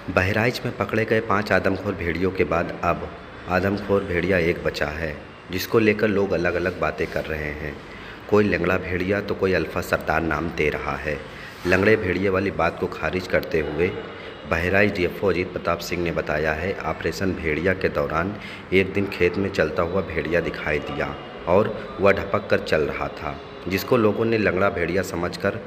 बहराइच में पकड़े गए 5 आदमखोर भेड़ियों के बाद अब आदमखोर भेड़िया एक बचा है, जिसको लेकर लोग अलग-अलग बातें कर रहे हैं। कोई लंगड़ा भेड़िया तो कोई अल्फा सरदार नाम दे रहा है। लंगड़े भेड़िए वाली बात को खारिज करते हुए बहराइच डीएफओ अजीत प्रताप सिंह ने बताया है, ऑपरेशन भेड़िया के दौरान एक दिन खेत में चलता हुआ भेड़िया दिखाई दिया और वह ढपक कर चल रहा था, जिसको लोगों ने लंगड़ा भेड़िया समझकर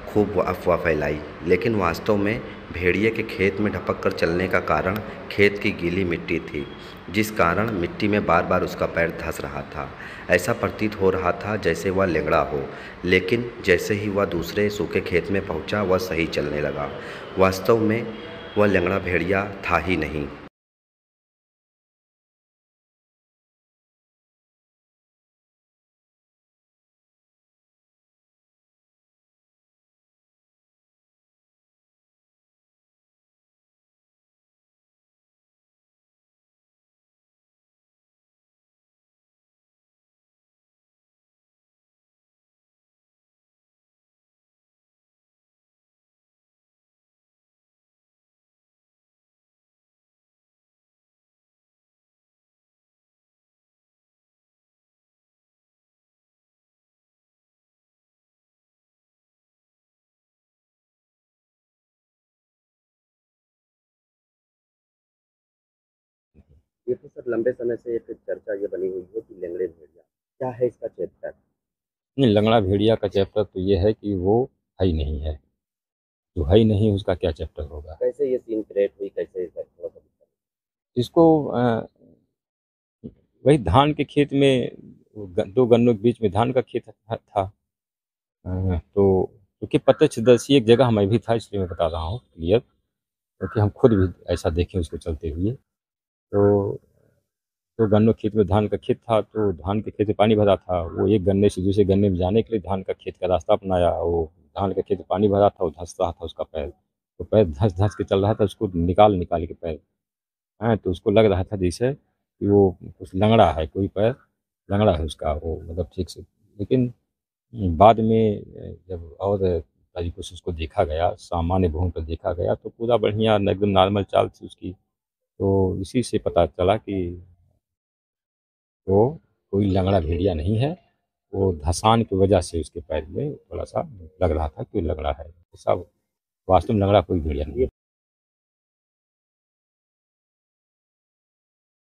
खूब अफवाह फैलाई। लेकिन वास्तव में भेड़िए के खेत में ढपक कर चलने का कारण खेत की गीली मिट्टी थी, जिस कारण मिट्टी में बार बार उसका पैर धंस रहा था। ऐसा प्रतीत हो रहा था जैसे वह लंगड़ा हो, लेकिन जैसे ही वह दूसरे सूखे खेत में पहुंचा, वह सही चलने लगा। वास्तव में वह लंगड़ा भेड़िया था ही नहीं। ये तो सर लंबे समय से एक चर्चा ये बनी हुई है कि लंगड़े भेड़िया क्या है, इसका चैप्टर? नहीं, लंगड़ा भेड़िया का चैप्टर तो ये है कि वो है ही नहीं है। जो है ही नहीं उसका क्या चैप्टर होगा। कैसे ये सीन क्रिएट हुई, कैसे सर थोड़ा सा बताइए। इसको वही धान के खेत में दो गन्नों के बीच में धान का खेत था। तो क्योंकि प्रत्यक्षदर्शी एक जगह मैं भी था, इसलिए मैं बता रहा हूँ क्लियर, क्योंकि हम खुद भी ऐसा देखे उसको चलते हुए। तो गन्नों खेत में धान का खेत था, तो धान के खेत में पानी भरा था। वो एक गन्ने से दूसरे गन्ने में जाने के लिए धान का खेत का रास्ता अपनाया। वो धान का खेत में पानी भरा था, वो धंस रहा था उसका पैर। तो पैर धंस धंस के चल रहा था, उसको निकाल निकाल के पैर। तो उसको लग रहा था जैसे कि वो कुछ लंगड़ा है, कोई पैर लंगड़ा है उसका, वो मतलब ठीक से। लेकिन बाद में जब और तरीकों से उसको देखा गया, सामान्य भूमि पर देखा गया, तो पूरा बढ़िया एकदम नॉर्मल चाल थी उसकी। तो इसी से पता चला कि वो कोई लंगड़ा भेड़िया नहीं है। वो धँसान की वजह से उसके पैर में थोड़ा-सा लग रहा था कि लंगड़ा है। ऐसा वास्तव में लंगड़ा कोई भेड़िया नहीं है।